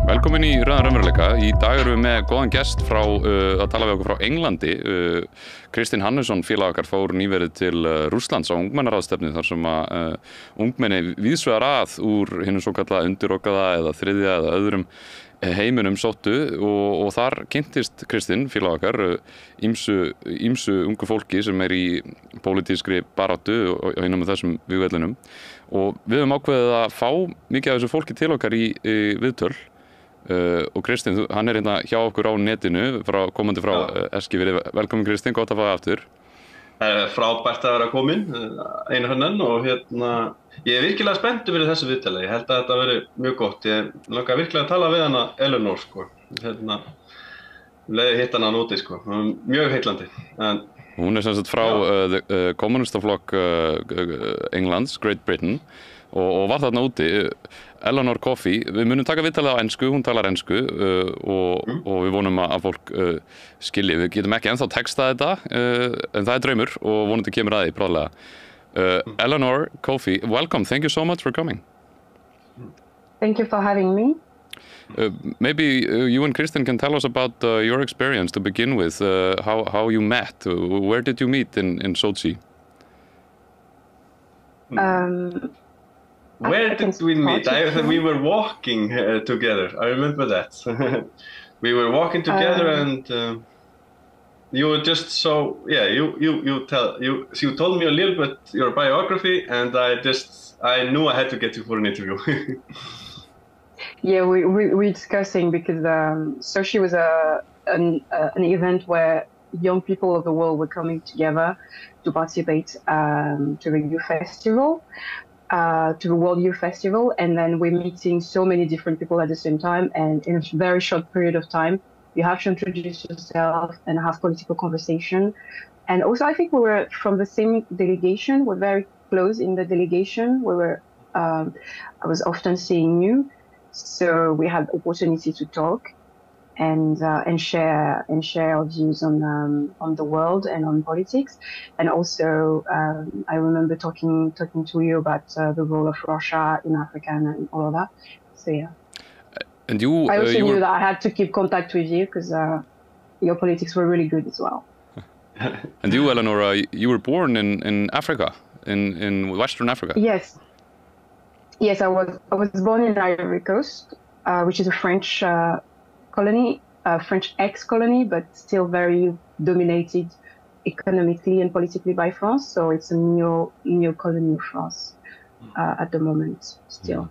Velkomin í Rauðan raunveruleika. Í dag erum við með góðan gest frá, að tala við okkur frá Englandi. Kristinn Hannesson, félag okkar, fór nýverið til Rússlands á ungmennaráðstefnu þar sem ungmenni víðsvegar að úr hinum svokallaða undirokaða eða þriðja eða öðrum heiminum sóttu og þar kynntist Kristinn, félag okkar, ýmsu ungu fólki sem í pólitískri baráttu og hinum með þessum vígvellinum. Og við höfum ákveðið að fá mikið af þessu fólki til okkar í viðtöl. Og Kristinn, hann hérna hjá okkur á netinu, komandi frá Eskifirði. Velkomin Kristinn, gott að fá það aftur. Það frábært að vera komin, einu hönnan, og ég virkilega spenntur fyrir þessu viðtali. Ég held að þetta veri mjög gott. Ég langar virkilega að tala við hana Eleobore, sko. Leiði hitt hana úti, sko. Mjög heillandi. Hún sem sagt frá Kommúnistaflokki Englands, Great Britain, og var þarna úti. Eleobore Kofi, við munum taka viðtalið á ensku, hún talar ensku og við vonum að fólk skilji. Við getum ekki ennþá textað þetta, en það draumur og vonandi kemur að því bráðlega. Eleobore Kofi, welcome. Thank you so much for coming. Thank you for having me. Maybe you and Kristinn can tell us about your experience to begin with, how you met. Where did you meet in Sótsi? Where did we meet? We were walking together. I remember that. We were walking together, and you were just so you told me a little bit your biography, and I knew I had to get you for an interview. Yeah, we're discussing because Sochi was an event where young people of the world were coming together to participate to the youth festival. To the World Youth Festival, and then we're meeting so many different people at the same time, and in a very short period of time you have to introduce yourself and have political conversation. And also I think we were from the same delegation. We're very close in the delegation. I was often seeing you, so we had opportunity to talk and share our views on the world and on politics. And also I remember talking to you about the role of Russia in Africa and all of that. So yeah. And you, I also knew that I had to keep contact with you because your politics were really good as well. And you, Eleonora, you were born in Africa, in Western Africa. Yes. Yes, I was born in Ivory Coast, which is a French colony, French ex-colony, but still very dominated economically and politically by France. So it's a neo-colony of France at the moment still.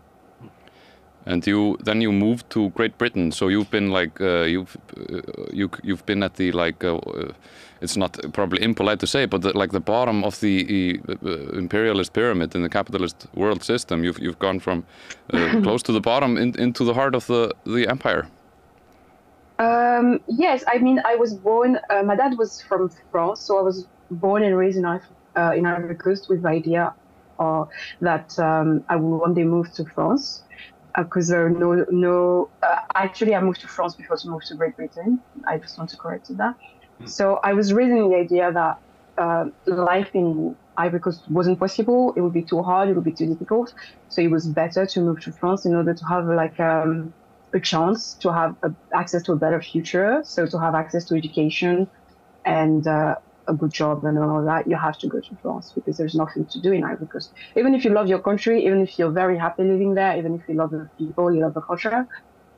And then you moved to Great Britain. So you've been like you've been at the it's not probably impolite to say, but the bottom of the imperialist pyramid in the capitalist world system. You've gone from close to the bottom into the heart of the empire. Yes, I mean, I was born, my dad was from France, so I was born and raised in Ivory Coast with the idea that I will one day move to France, because there are actually I moved to France before I moved to Great Britain. I just want to correct that. So I was raised in the idea that life in Ivory Coast wasn't possible, it would be too hard, it would be too difficult, so it was better to move to France in order to have a chance to have access to a better future. So to have access to education and a good job and all of that, you have to go to France because there's nothing to do in Ivory Coast. Even if you love your country, even if you're very happy living there, even if you love the people, you love the culture,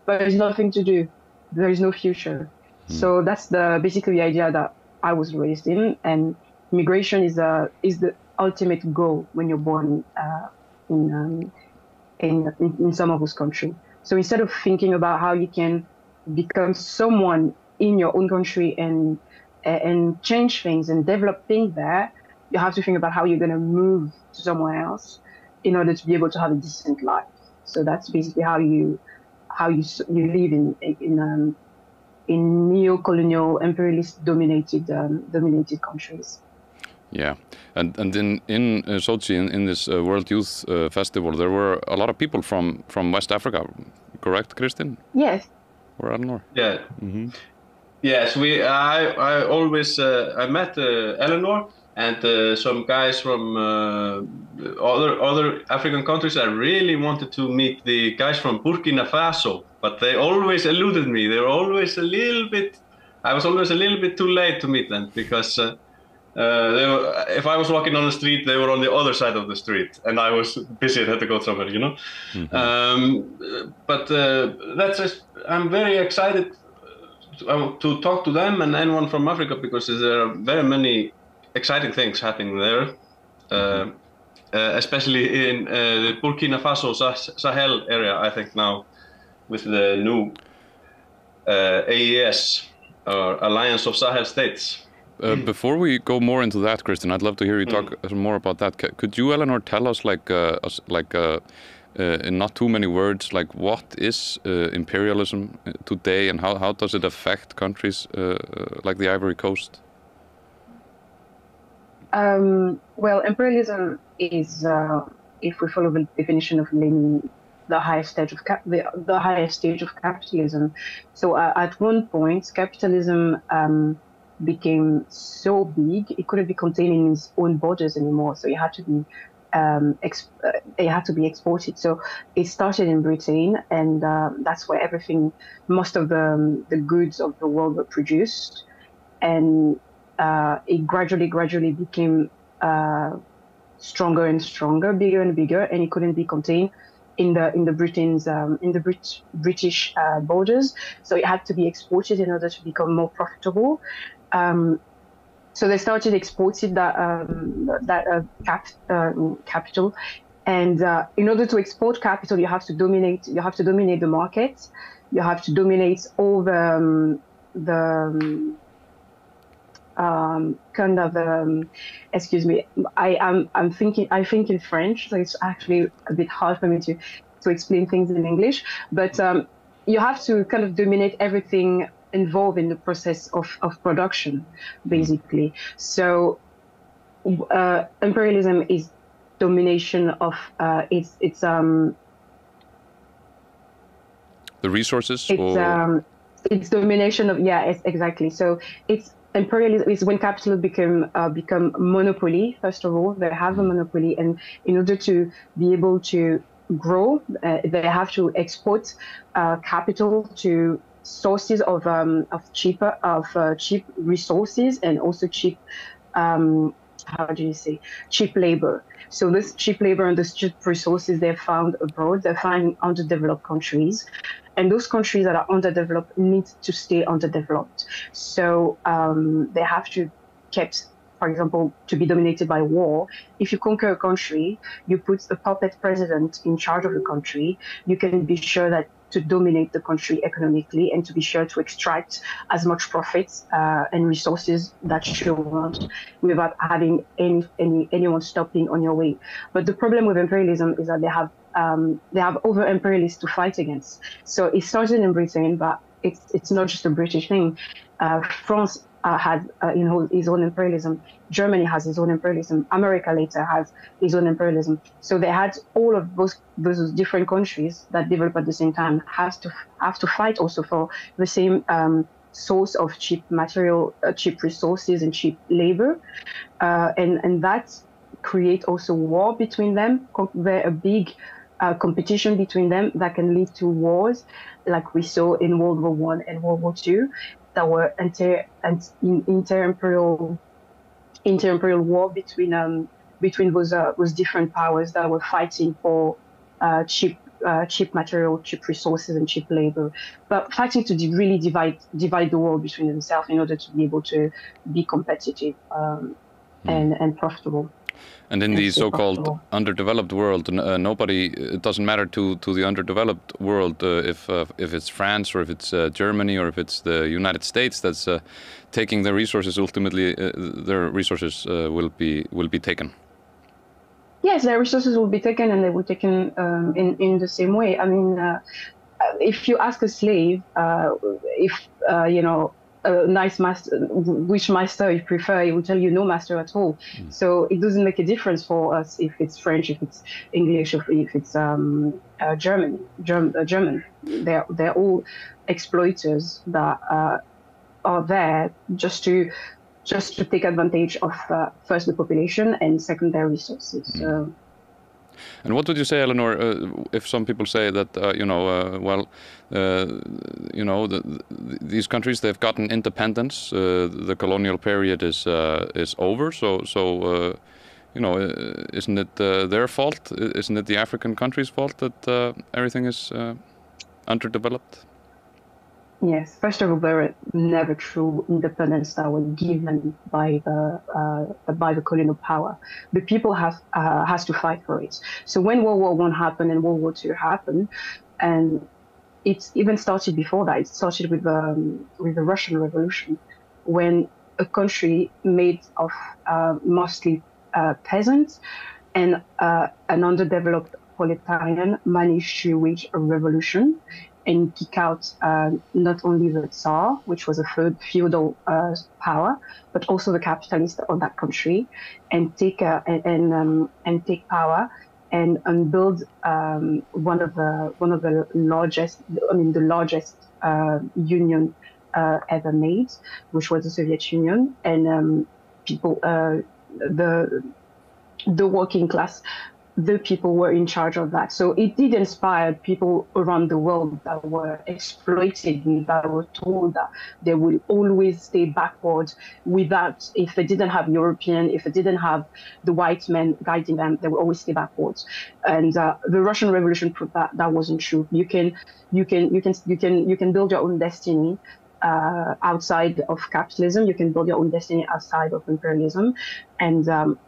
but there's nothing to do. There is no future. So that's basically the idea that I was raised in, and migration is the ultimate goal when you're born in some of those countries. So instead of thinking about how you can become someone in your own country and change things and develop things there, you have to think about how you're going to move to somewhere else in order to be able to have a decent life. So that's basically how you live in neo-colonial, imperialist dominated countries. Yeah, and in Sochi, in this World Youth Festival, there were a lot of people from West Africa, correct, Kristinn? Yes. Or Eleonore? Yeah. Yes, I met Eleonore and some guys from other African countries, I really wanted to meet the guys from Burkina Faso, but they always eluded me. They were always a little bit. I was always a little bit too late to meet them because if I was walking on the street, they were on the other side of the street, and I was busy and had to go somewhere, you know. But that's just, I'm very excited to talk to them and anyone from Africa, because there are very many exciting things happening there, especially in the Burkina Faso Sahel area, I think now, with the new AES, or Alliance of Sahel States. Before we go more into that, Kristinn, I'd love to hear you talk more about that. Could you, Eleanor, tell us, in not too many words, like what is imperialism today, and how does it affect countries like the Ivory Coast? Well, imperialism is, if we follow the definition of Lenin, the highest stage of the highest stage of capitalism. So at one point, capitalism became so big it couldn't be contained in its own borders anymore. So it had to be exported. So it started in Britain, and that's where most of the goods of the world were produced, and it gradually became stronger and stronger, bigger and bigger, and it couldn't be contained in the British borders. So it had to be exported in order to become more profitable. So they started exporting capital, and in order to export capital, you have to dominate the market. You have to dominate all excuse me, I think in French, so it's actually a bit hard for me to explain things in English, but you have to kind of dominate everything involved in the process of production, basically. So imperialism is domination of it's the resources. It's domination of exactly. So it's imperialism is when capital become monopoly. First of all, they have a monopoly, and in order to be able to grow, they have to export capital to sources of cheap resources, and also cheap cheap labor. So this cheap labor and this cheap resources, they're found abroad. They're found in underdeveloped countries, and those countries that are underdeveloped need to stay underdeveloped. So they have to kept, for example, to be dominated by war. If you conquer a country, you put a puppet president in charge of the country. You can be sure that to dominate the country economically, and to be sure to extract as much profits and resources that you want, without having anyone stopping on your way. But the problem with imperialism is that they have other imperialists to fight against. So it started in Britain, but it's not just a British thing. France had his own imperialism. Germany has its own imperialism. America later has its own imperialism. So they had all of those different countries that develop at the same time have to fight also for the same source of cheap material, cheap resources, and cheap labor, and that create also war between them. A big competition between them that can lead to wars, like we saw in World War I and World War II. That were inter-imperial war between those different powers that were fighting for cheap material, cheap resources, and cheap labor, but fighting to really divide the world between themselves in order to be able to be competitive and profitable. And in the so-called underdeveloped world, it doesn't matter to the underdeveloped world if it's France, or if it's Germany, or if it's the United States that's taking the resources. Ultimately, their resources will be taken. Yes, their resources will be taken, and they will be taken in the same way. I mean, if you ask a slave, a nice master, which master you prefer, he will tell you no master at all. So it doesn't make a difference for us if it's French, if it's English, if it's German. They're all exploiters that are there just to take advantage of first the population, and second their resources. So And what would you say, Eleanor, if some people say that, these countries, they've gotten independence, the colonial period is over, so isn't it their fault? Isn't it the African countries' fault that everything is underdeveloped? Yes, first of all, there were never true independence that was given by the colonial power. The people has to fight for it. So when World War I happened and World War II happened, and it even started before that. It started with the Russian Revolution, when a country made of mostly peasants and an underdeveloped proletarian managed to wage a revolution and kick out not only the Tsar, which was a feudal power, but also the capitalists of that country, and take power and build one of the largest, the largest union ever made, which was the Soviet Union, and people, the working class. The people were in charge of that. So it did inspire people around the world that were exploited, that were told that they will always stay backward without, if they didn't have European, if they didn't have the white men guiding them, they would always stay backwards. And the Russian Revolution proved that that wasn't true. You can build your own destiny outside of capitalism. You can build your own destiny outside of imperialism, and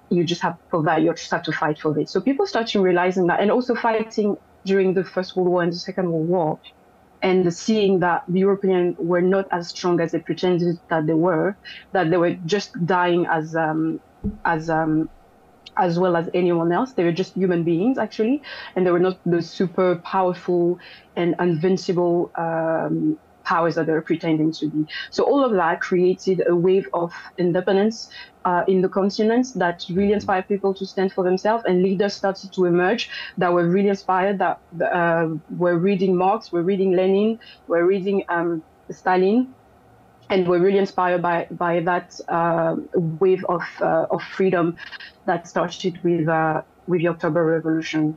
you just have to provide. You just have to fight for it. So people started realizing that, and also fighting during the First World War and the Second World War, and seeing that the Europeans were not as strong as they pretended that they were just dying as well as anyone else. They were just human beings, actually, and they were not the super powerful and invincible powers that they were pretending to be. So all of that created a wave of independence in the continent that really inspired people to stand for themselves, and leaders started to emerge that were really inspired, that were reading Marx, were reading Lenin, were reading Stalin, and were really inspired by that wave of freedom that started with the October Revolution.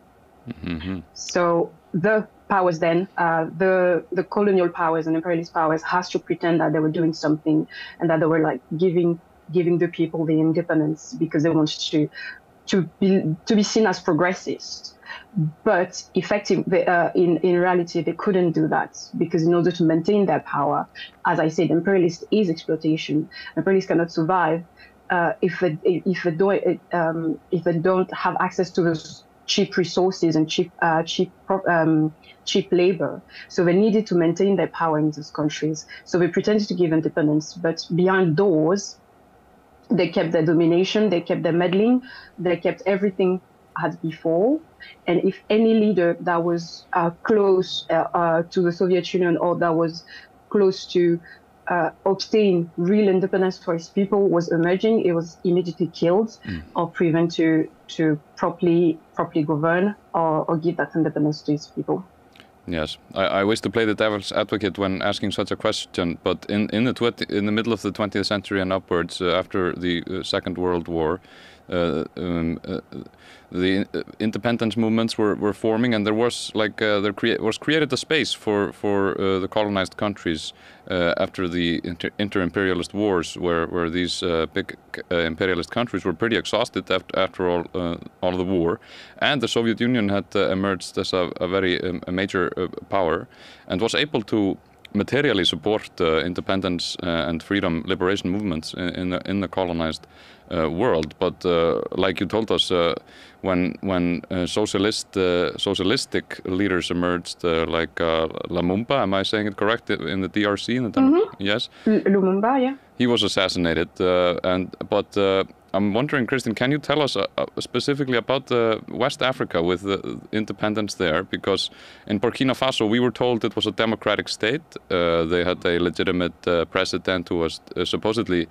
Mm-hmm. So the powers then, the colonial powers and imperialist powers, has to pretend that they were doing something and that they were like giving the people the independence because they wanted to be seen as progressists. But effectively, in reality, they couldn't do that, because in order to maintain their power, as I said, imperialist is exploitation. Imperialists cannot survive if they don't have access to those cheap resources and cheap labor. So they needed to maintain their power in those countries. So they pretended to give independence, but behind doors, they kept their domination, they kept their meddling, they kept everything as before. And if any leader that was close to the Soviet Union, or that was close to obtain real independence for his people, was emerging, it was immediately killed or prevented to properly govern or give that independence to his people. Yes, I wish to play the devil's advocate when asking such a question, but in the middle of the 20th century and upwards, after the Second World War, the independence movements were forming, and there was was created a space for the colonized countries after the inter-imperialist wars, where these big imperialist countries were pretty exhausted after all the war, and the Soviet Union had emerged as a very major power, and was able to materially support independence and freedom liberation movements in the colonized world. But like you told us, when socialistic leaders emerged, like Lumumba, am I saying it correct, in the DRC? Yes, Lumumba, yeah. He was assassinated, but I'm wondering, Kristinn, can you tell us specifically about West Africa with the independence there? Because in Burkina Faso, we were told it was a democratic state. They had a legitimate president who was supposedly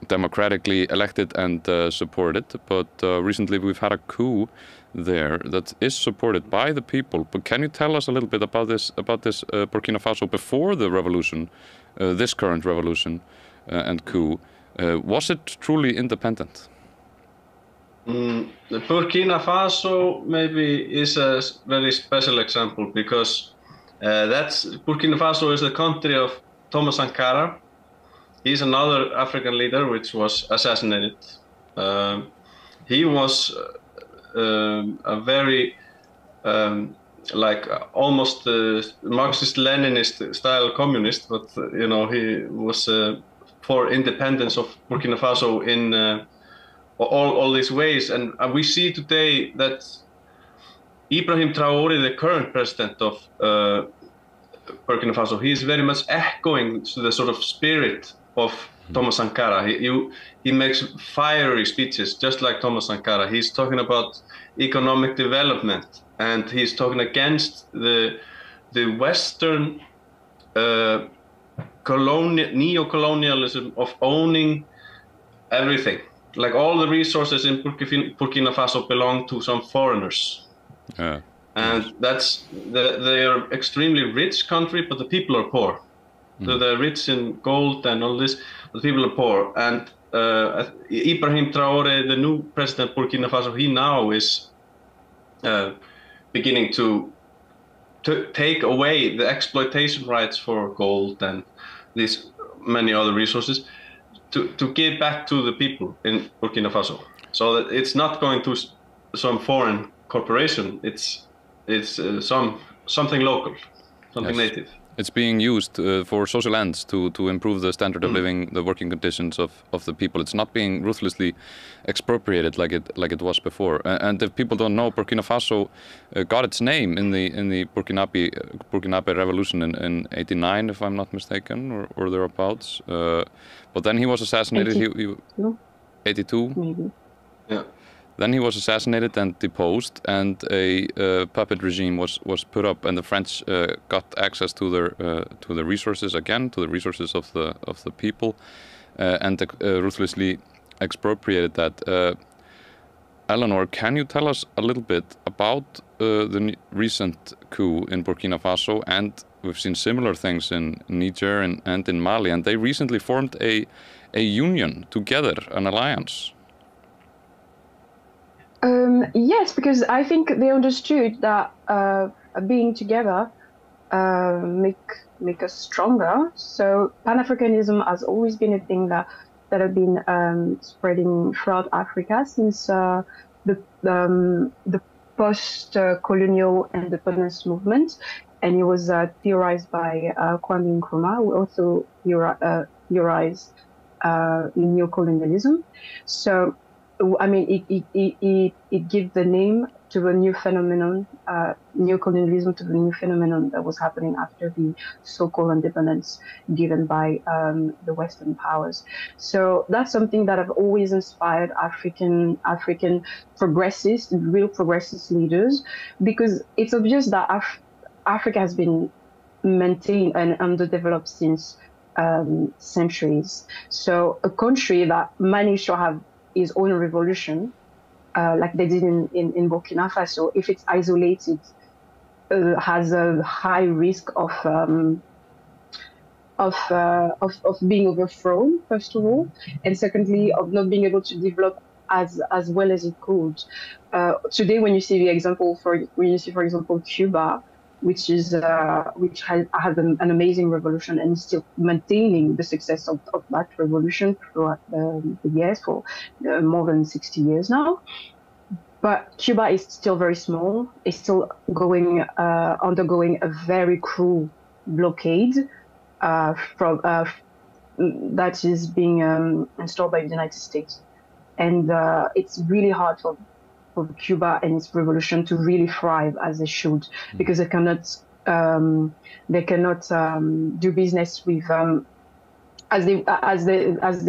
democratically elected and supported. But recently we've had a coup there that is supported by the people. But can you tell us a little bit about this Burkina Faso before the revolution, this current revolution and coup? Was it truly independent? The Burkina Faso maybe is a very special example because Burkina Faso is the country of Thomas Sankara. He's another African leader which was assassinated. He was a very like almost Marxist-Leninist style communist, but you know, he was for independence of Burkina Faso in all these ways. And we see today that Ibrahim Traoré, the current president of Burkina Faso, he is very much echoing to the sort of spirit of Thomas Sankara. He makes fiery speeches just like Thomas Sankara. He's talking about economic development, and he's talking against the Western neo-colonialism of owning everything. Like all the resources in Burkina Faso belong to some foreigners. And they are extremely rich country, but the people are poor. So they're rich in gold and all this, but the people are poor. And Ibrahim Traoré, the new president of Burkina Faso, he now is beginning to take away the exploitation rights for gold and these many other resources to give back to the people in Burkina Faso. So that it's not going to some foreign corporation. It's something local, something native. It's being used for social ends to improve the standard of living, the working conditions of the people. It's not being ruthlessly expropriated like it was before. And if people don't know, Burkina Faso got its name in the Burkinabe revolution in '89, if I'm not mistaken, or thereabouts. But then he was assassinated. 82. Maybe. Yeah. Then he was assassinated and deposed, and a puppet regime was put up, and the French got access to their resources again, to the resources of the people, and ruthlessly expropriated that. Eleanor, can you tell us a little bit about the recent coup in Burkina Faso? And we've seen similar things in Niger and in Mali, and they recently formed a union together, an alliance. Yes, because I think they understood that being together make us stronger. So Pan-Africanism has always been a thing that have been spreading throughout Africa since the post-colonial independence movement, and it was theorized by Kwame Nkrumah, who also theorized neocolonialism. So I mean, it gives the name to a new phenomenon, neocolonialism, to the new phenomenon that was happening after the so-called independence given by the Western powers. So that's something that have always inspired African progressists, real progressist leaders, because it's obvious that Africa has been maintained and underdeveloped since centuries. So a country that managed to have its own revolution, like they did in Burkina Faso, if it's isolated, has a high risk of being overthrown, first of all, and secondly, of not being able to develop as well as it could. Today, when you see for example, Cuba, which has an amazing revolution and is still maintaining the success of that revolution throughout the years, for more than 60 years now. But Cuba is still very small. It's still undergoing a very cruel blockade that is being installed by the United States, and it's really hard for Cuba and its revolution to really thrive as they should, because they cannot do business with as they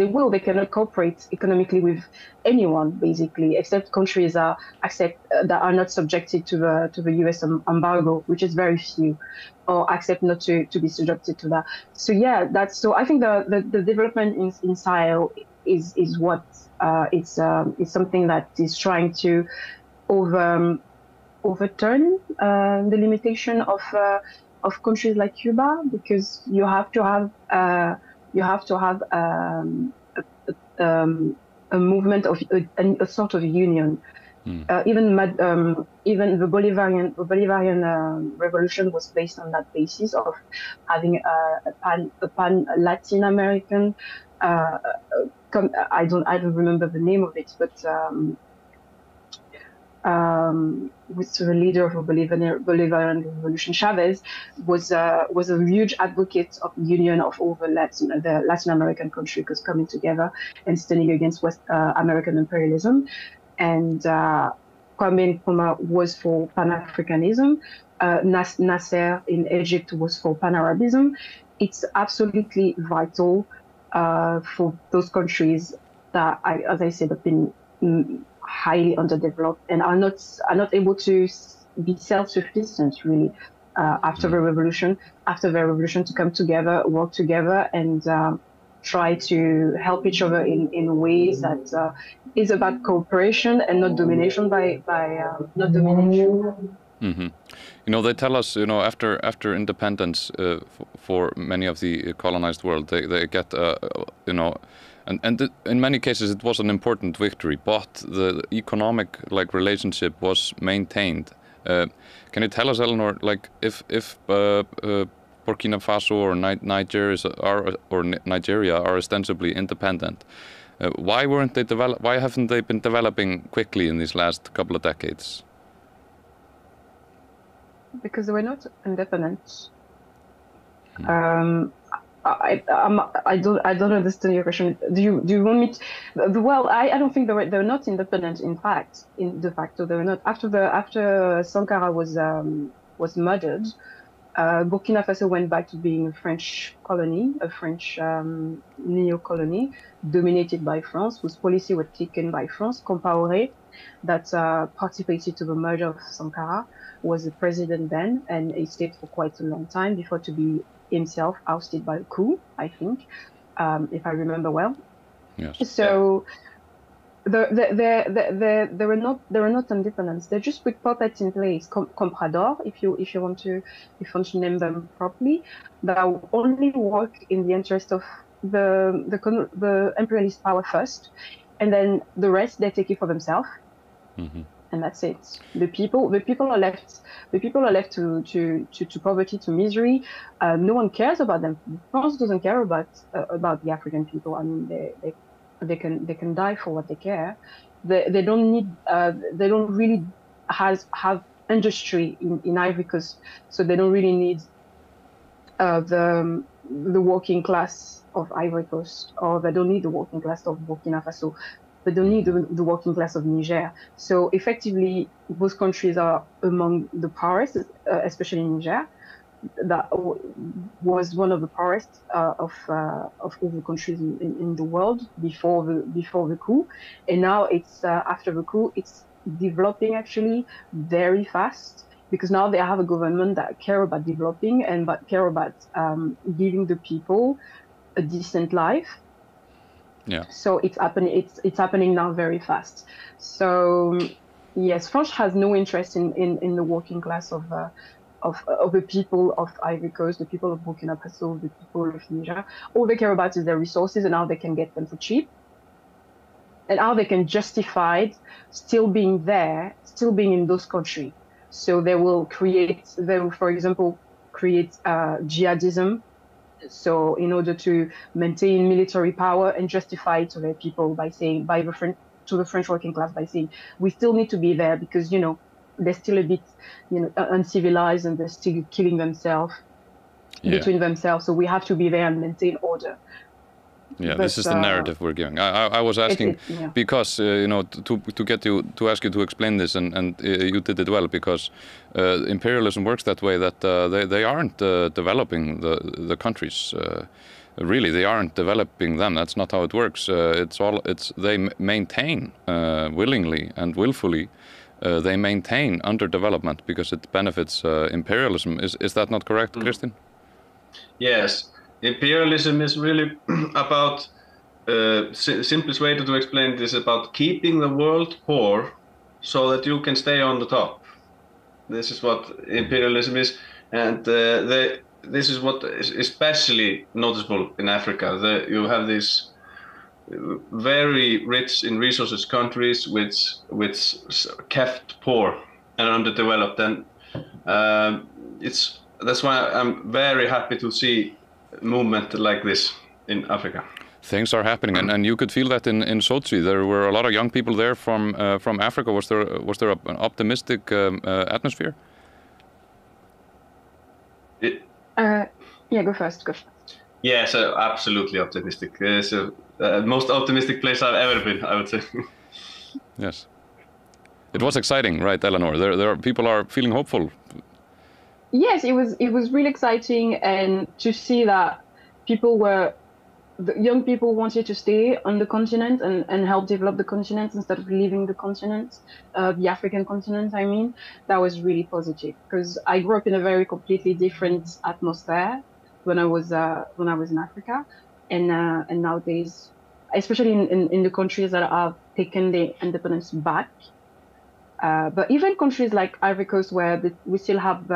will. They cannot cooperate economically with anyone, basically, except countries that are not subjected to the U.S. embargo, which is very few, or accept not to be subjected to that. So yeah, so I think the development in Sahel is what it's something that is trying to overturn the limitation of countries like Cuba, because you have to have a movement of a sort of union. Even the Bolivarian revolution was based on that basis of having a pan Latin American. I don't remember the name of it, but with the leader of the Bolivarian revolution, Chavez, was a huge advocate of union of all the Latin American countries coming together and standing against West American imperialism. And Kwame Nkrumah was for Pan-Africanism. Nasser in Egypt was for Pan-Arabism. It's absolutely vital for those countries that, as I said, have been highly underdeveloped and are not able to be self-sufficient really after the revolution. After the revolution, to come together, work together, and try to help each other in ways that is about cooperation and not domination not domination. You know, they tell us, you know, after independence for many of the colonized world, they get, you know, and in many cases it was an important victory, but the economic relationship was maintained. Can you tell us, Eleanor, like if Burkina Faso or Nigeria are ostensibly independent, why haven't they been developing quickly in these last couple of decades? Because they were not independent. I don't understand your question. Do you want me to, well, I don't think they were not independent. In fact, de facto they were not. After Sankara was murdered, Burkina Faso went back to being a French colony, a French neo-colony dominated by France, whose policy was taken by France. Compaoré, that participated to the murder of Sankara, was the president then, and he stayed for quite a long time before to be himself ousted by a coup, I think, if I remember well. Yes. So they were not independent. They're just with puppets in place, comprador, if you want to name them properly, that only work in the interest of the imperialist power first, and then the rest they take it for themselves. And that's it. The people are left to poverty, to misery. No one cares about them. France doesn't care about the African people. I mean, they can die for what they care. They don't need. They don't really have industry in Ivory Coast, so they don't really need the working class of Ivory Coast, or they don't need the working class of Burkina Faso. They don't need the working class of Niger. So effectively, both countries are among the poorest, especially Niger. That was one of the poorest of all the countries in the world before the coup. And now it's after the coup, it's developing actually very fast, because now they have a government that care about developing and care about giving the people a decent life. Yeah. So it's happening now very fast. So yes, France has no interest in the working class of the people of Ivory Coast, the people of Burkina Faso, the people of Niger. All they care about is their resources and how they can get them for cheap, and how they can justify still being there, still being in those countries. So they will, for example, create jihadism. So in order to maintain military power and justify it to their people by saying, to the French working class, by saying, we still need to be there because, you know, they're still a bit, you know, uncivilized and they're still killing themselves between themselves. So we have to be there and maintain order. Yeah, but, this is the narrative we're giving. I was asking because you know, to ask you to explain this, and you did it well, because imperialism works that way, that they aren't developing the countries. Really, they aren't developing them. That's not how it works. They maintain willingly and willfully. They maintain underdevelopment because it benefits imperialism. Is that not correct, Kristinn? Yes. Imperialism is really about, simplest way to explain this, about keeping the world poor so that you can stay on the top. This is what imperialism is, and this is what is especially noticeable in Africa. You have these very rich in resources countries which kept poor and underdeveloped, and that's why I'm very happy to see movement like this in Africa. Things are happening, and you could feel that in Sótti. There were a lot of young people there from Africa. Was there an optimistic atmosphere? Yeah, go first. Yes, absolutely optimistic. It's the most optimistic place I've ever been, I would say. Yes, it was exciting, right, Eleanor? People are feeling hopeful. Yes, it was really exciting, and to see that the young people wanted to stay on the continent and help develop the continent instead of leaving the continent, the African continent, I mean. That was really positive, because I grew up in a very completely different atmosphere when I was in Africa, and nowadays, especially in the countries that have taken the independence back, but even countries like Ivory Coast, where we still have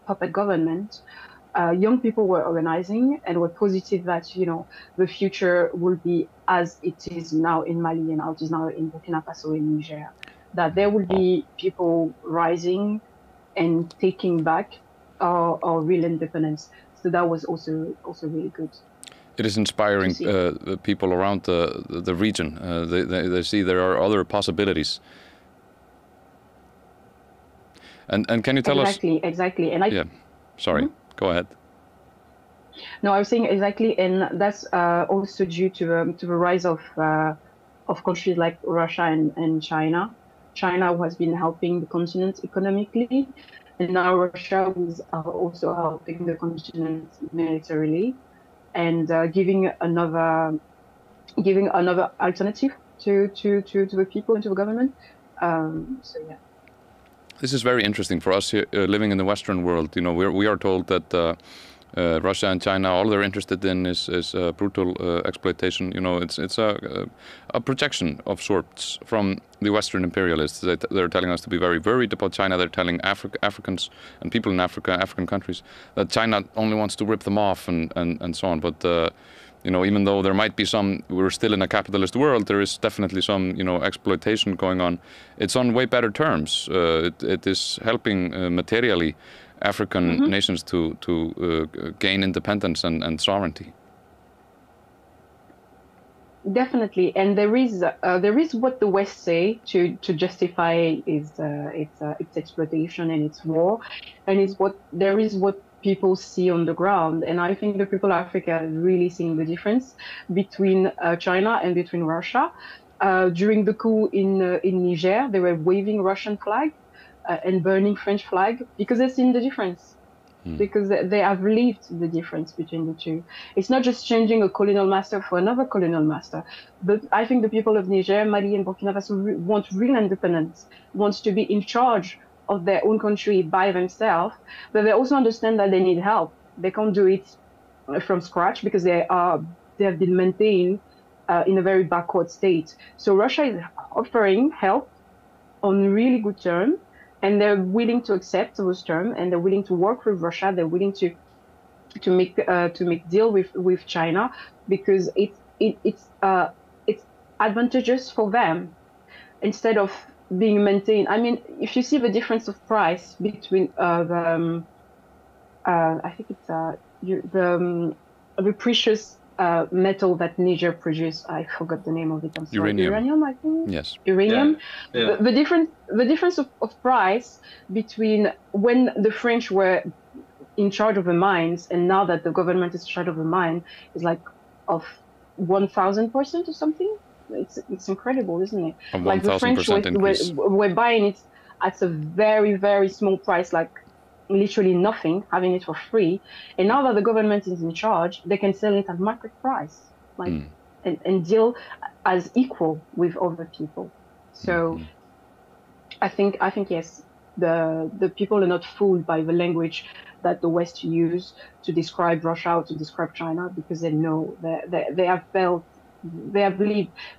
puppet government, young people were organizing and were positive that, you know, the future will be as it is now in Mali and how it is now in Burkina Faso and Niger, that there will be people rising and taking back our real independence. So that was also really good. It is inspiring the people around the region. They see there are other possibilities. And can you tell us exactly? And yeah, sorry, go ahead. No, I was saying exactly, and that's also due to the rise of countries like Russia and China. China has been helping the continent economically, and now Russia is also helping the continent militarily, and giving another alternative to the people and to the government. So yeah. This is very interesting for us here, living in the Western world. You know, we are told that Russia and China, all they're interested in is brutal exploitation. You know, it's a projection of sorts from the Western imperialists. They're telling us to be very worried about China. They're telling Africans and people in Africa, African countries, that China only wants to rip them off and so on. But you know, even though there might be we're still in a capitalist world, there is definitely some, you know, exploitation going on. It's on way better terms. It is helping materially African nations to gain independence and sovereignty. Definitely, and there is what the West say to justify its exploitation and its war, and there is what people see on the ground. And I think the people of Africa are really seeing the difference between China and between Russia. During the coup in Niger, they were waving Russian flag and burning French flag because they've seen the difference. Because they have lived the difference between the two. It's not just changing a colonial master for another colonial master, but I think the people of Niger, Mali, and Burkina Faso want real independence, want to be in charge of their own country by themselves, but they also understand that they need help. They can't do it from scratch because they have been maintained in a very backward state. So Russia is offering help on really good terms, and they're willing to accept those terms, and they're willing to work with Russia. They're willing to make deal with China because it's advantageous for them instead of being maintained. I mean, if you see the difference of price between I think it's the precious metal that Niger produced. I forgot the name of it. I'm sorry. Uranium, I think. Yes. Uranium. Yeah. The difference of price between when the French were in charge of the mines and now that the government is in charge of the mine is like of 1,000% or something. It's incredible, isn't it? Like the French were buying it at a very, very small price, like literally nothing, having it for free. And now that the government is in charge, they can sell it at market price, like and deal as equal with other people. So I think yes, the people are not fooled by the language that the West use to describe Russia or to describe China, because they know they have felt, they've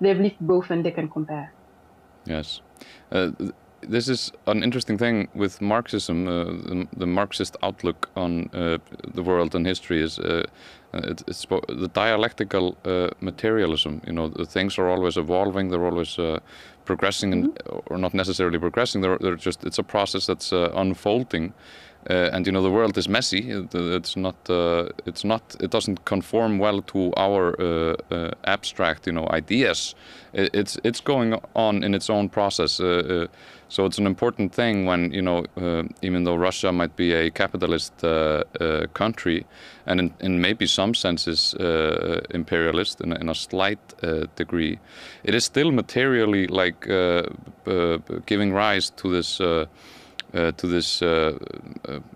lived both, and they can compare. Yes. this is an interesting thing with Marxism. The Marxist outlook on the world and history is it's the dialectical materialism. You know, the things are always evolving. They're always progressing, or not necessarily progressing. They're just, it's a process that's unfolding. And you know, the world is messy. It doesn't conform well to our abstract, you know, ideas. It's going on in its own process. So it's an important thing when, you know, even though Russia might be a capitalist country, and in maybe some senses imperialist in a slight degree, it is still materially like giving rise to this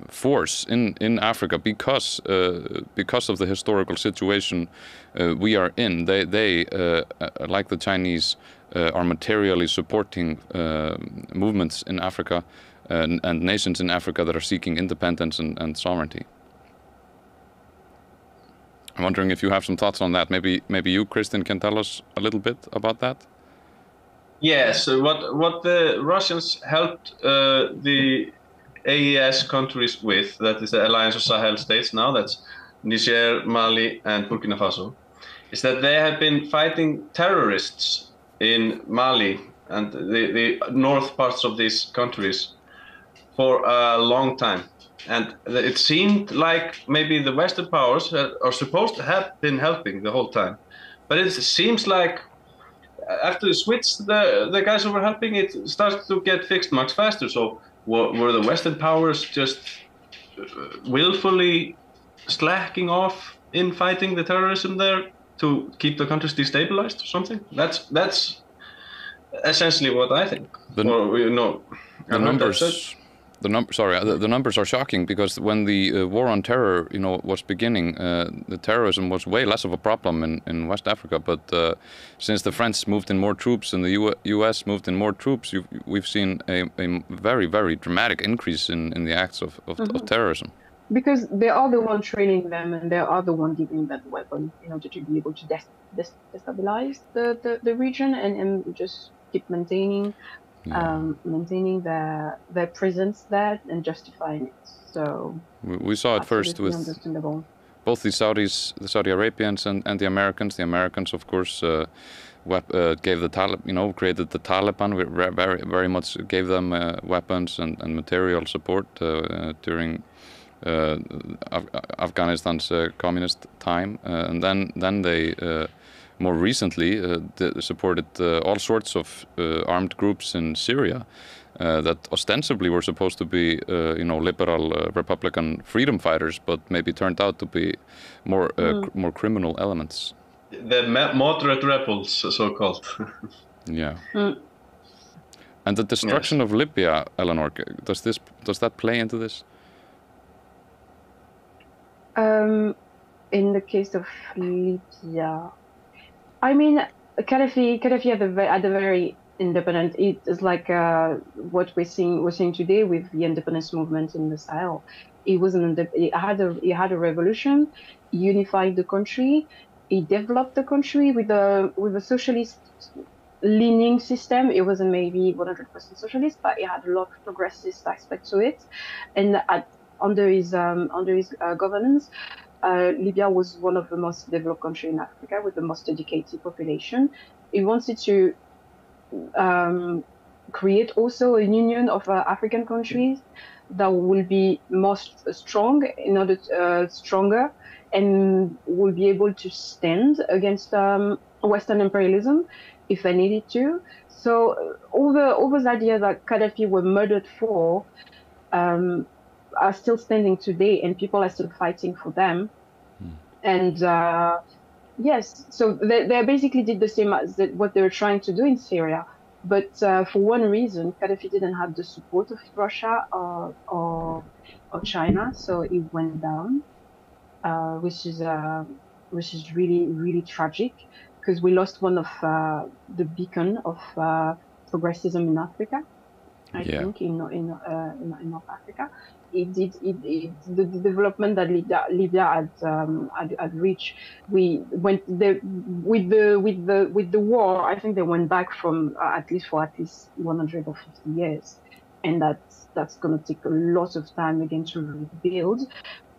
force in Africa because of the historical situation we are in. They like the Chinese, are materially supporting movements in Africa and nations in Africa that are seeking independence and sovereignty. I'm wondering if you have some thoughts on that. Maybe you, Kristinn, can tell us a little bit about that. Yes, what the Russians helped the AES countries with, that is the Alliance of Sahel states now, that's Niger, Mali, and Burkina Faso, is that they have been fighting terrorists in Mali and the north parts of these countries for a long time. And it seemed like maybe the Western powers are supposed to have been helping the whole time. But it seems like after the switch, the guys who were helping, it started to get fixed much faster. So were the Western powers just willfully slacking off in fighting the terrorism there to keep the countries destabilized or something? That's essentially what I think. The numbers are shocking, because when the war on terror, you know, was beginning, the terrorism was way less of a problem in West Africa. But since the French moved in more troops and the U.S. moved in more troops, we've seen a very, very dramatic increase in the acts of terrorism. Because they are the one training them, and they are the one giving them the weapon in order to be able to destabilize the region and just keep maintaining their presence there and justifying it. So we saw it first with both the Saudi Arabians and the Americans. The Americans, of course, gave the created the Taliban. We very much gave them weapons and material support during Afghanistan's communist time, and then they more recently supported all sorts of armed groups in Syria that ostensibly were supposed to be liberal Republican freedom fighters, but maybe turned out to be more criminal elements. The moderate rebels, so-called. Yeah. And the destruction of Libya, Eleanor, does that play into this? In the case of Libya, I mean, Gaddafi at the very independent. It is like what we're seeing today with the independence movement in the Sahel. He had a revolution, he unified the country, he developed the country with a socialist leaning system. It wasn't maybe 100% socialist, but it had a lot of progressist aspects to it, and under his governance, Libya was one of the most developed countries in Africa with the most educated population. He wanted to create also a union of African countries that will be stronger and will be able to stand against Western imperialism if they needed to. So all those ideas that Gaddafi were murdered for are still standing today, and people are still fighting for them. And yes, so they basically did the same as what they were trying to do in Syria. But for one reason, Gaddafi didn't have the support of Russia or China, so it went down, which is really, really tragic, because we lost one of the beacon of progressivism in Africa. I think in North Africa, the development that Libya had reached. We went there with the war. I think they went back from at least 150 years, and that's going to take a lot of time again to rebuild.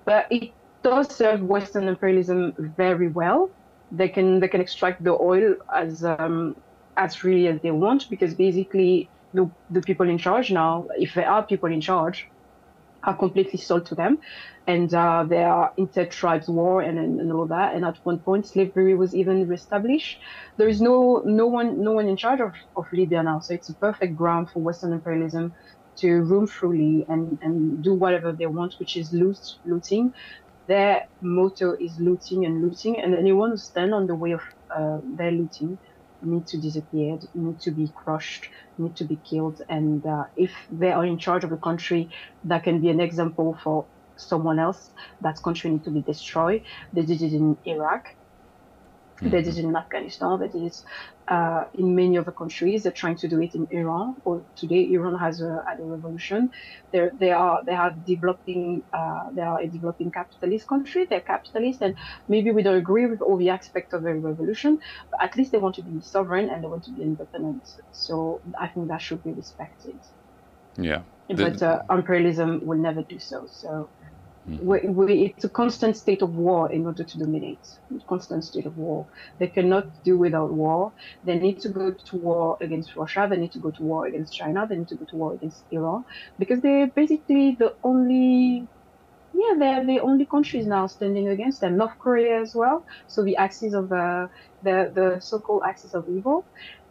But it does serve Western imperialism very well. They can extract the oil as freely as they want, because basically the people in charge now, if there are people in charge, are completely sold to them, and there are inter-tribes war and all that. And at one point, slavery was even reestablished. There is no one in charge of Libya now, so it's a perfect ground for Western imperialism to roam freely and do whatever they want, which is looting. Their motto is looting, and anyone who stands on the way of their looting need to disappear, need to be crushed, need to be killed. And if they are in charge of a country that can be an example for someone else, that country needs to be destroyed. They did it in Iraq. They did it in Afghanistan. They did it in many other countries. They're trying to do it in Iran. Or today, Iran had a revolution. They are a developing capitalist country. They're capitalist, and maybe we don't agree with all the aspects of a revolution, but at least they want to be sovereign and they want to be independent. So I think that should be respected. Yeah. But imperialism will never do so. So. It's a constant state of war in order to dominate. Constant state of war. They cannot do without war. They need to go to war against Russia. They need to go to war against China. They need to go to war against Iran, because they're basically the only countries now standing against them. North Korea as well. So the axis of the so-called axis of evil.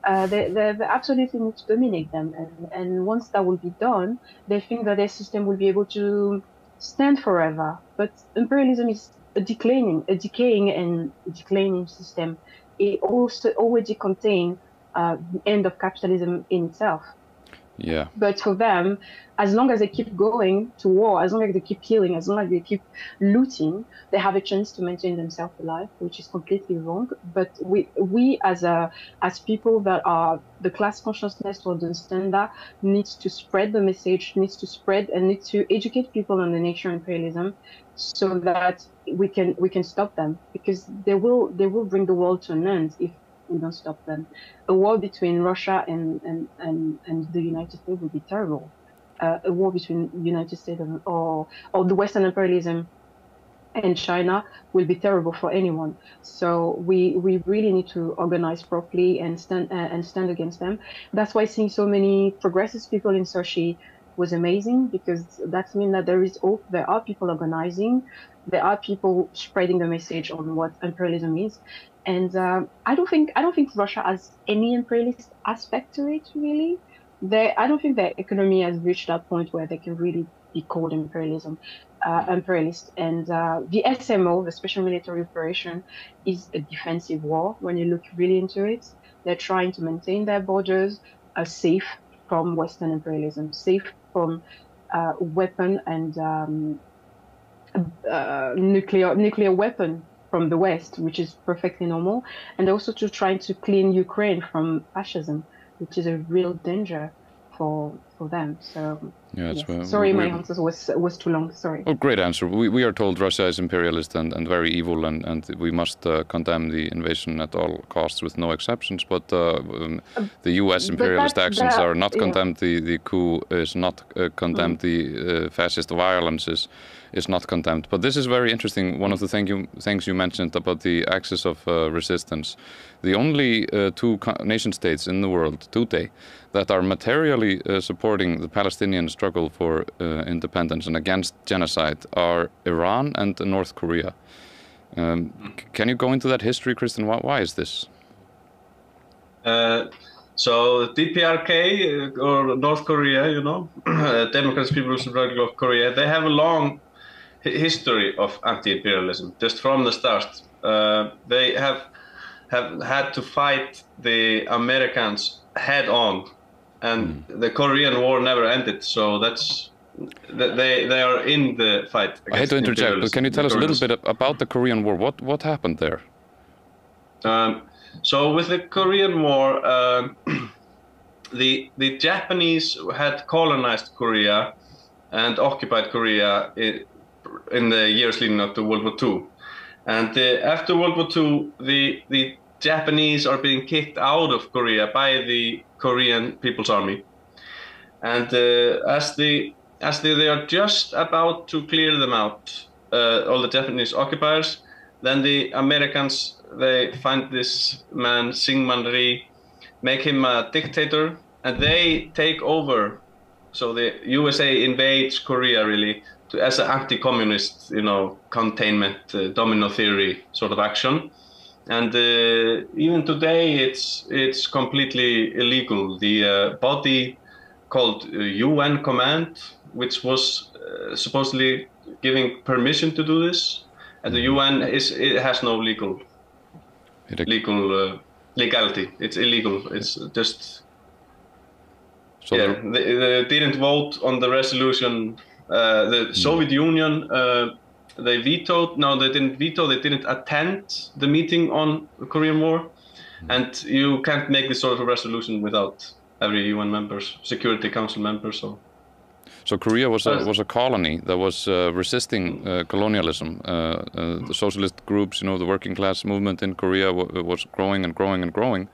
They absolutely need to dominate them. And once that will be done, they think that their system will be able to stand forever. But imperialism is a decaying system. It also already contains the end of capitalism in itself. Yeah. But for them, as long as they keep going to war, as long as they keep killing, as long as they keep looting, they have a chance to maintain themselves alive, which is completely wrong. But we as people that are the class consciousness to understand that, needs to spread the message, needs to spread and needs to educate people on the nature of imperialism, so that we can stop them, because they will bring the world to an end if we don't stop them. A war between Russia and the United States would be terrible. A war between the United States or the Western imperialism and China will be terrible for anyone. So we really need to organize properly and stand against them. That's why seeing so many progressive people in Sochi was amazing, because that means that there is hope. There are people organizing. There are people spreading the message on what imperialism is. And I don't think Russia has any imperialist aspect to it, really. I don't think their economy has reached that point where they can really be called imperialist. And the SMO, the Special Military Operation, is a defensive war. When you look really into it, they're trying to maintain their borders safe from Western imperialism, safe from weapon and nuclear weapon from the West, which is perfectly normal, and also to trying to clean Ukraine from fascism, which is a real danger for them. So yeah, yes. Sorry, my answer was too long. Sorry. Oh, great answer. We are told Russia is imperialist and very evil, and we must condemn the invasion at all costs with no exceptions. But the U.S. imperialist actions are not condemned. The coup is not condemned. The fascist violence is not condemned. But this is very interesting. One of the things you mentioned about the axis of resistance. The only two nation states in the world today that are materially supporting the Palestinian struggle for independence and against genocide are Iran and North Korea. Can you go into that history, Kristinn? Why is this? So DPRK or North Korea, Democratic People's Republic of Korea, they have a long history of anti-imperialism. Just from the start, they have had to fight the Americans head on, and the Korean War never ended. So they are in the fight. I hate to interject, but can you tell us a little bit about the Korean War? What happened there? So with the Korean War, the Japanese had colonized Korea and occupied Korea in the years leading up to World War II. And after World War II, the Japanese are being kicked out of Korea by the Korean People's Army. And as they are just about to clear them out, all the Japanese occupiers, then the Americans, they find this man, Syngman Rhee, make him a dictator, and they take over. So the USA invades Korea really as an anti-communist, containment, domino theory sort of action. And even today, it's completely illegal. The body called UN Command, which was supposedly giving permission to do this, and the UN it has no legality. It's illegal. It's just so they didn't vote on the resolution. The Soviet Union, they vetoed. No, they didn't veto. They didn't attend the meeting on the Korean War, and you can't make this sort of resolution without every UN member's Security Council member. So Korea was a colony that was resisting colonialism. The socialist groups, the working class movement in Korea was growing and growing and growing.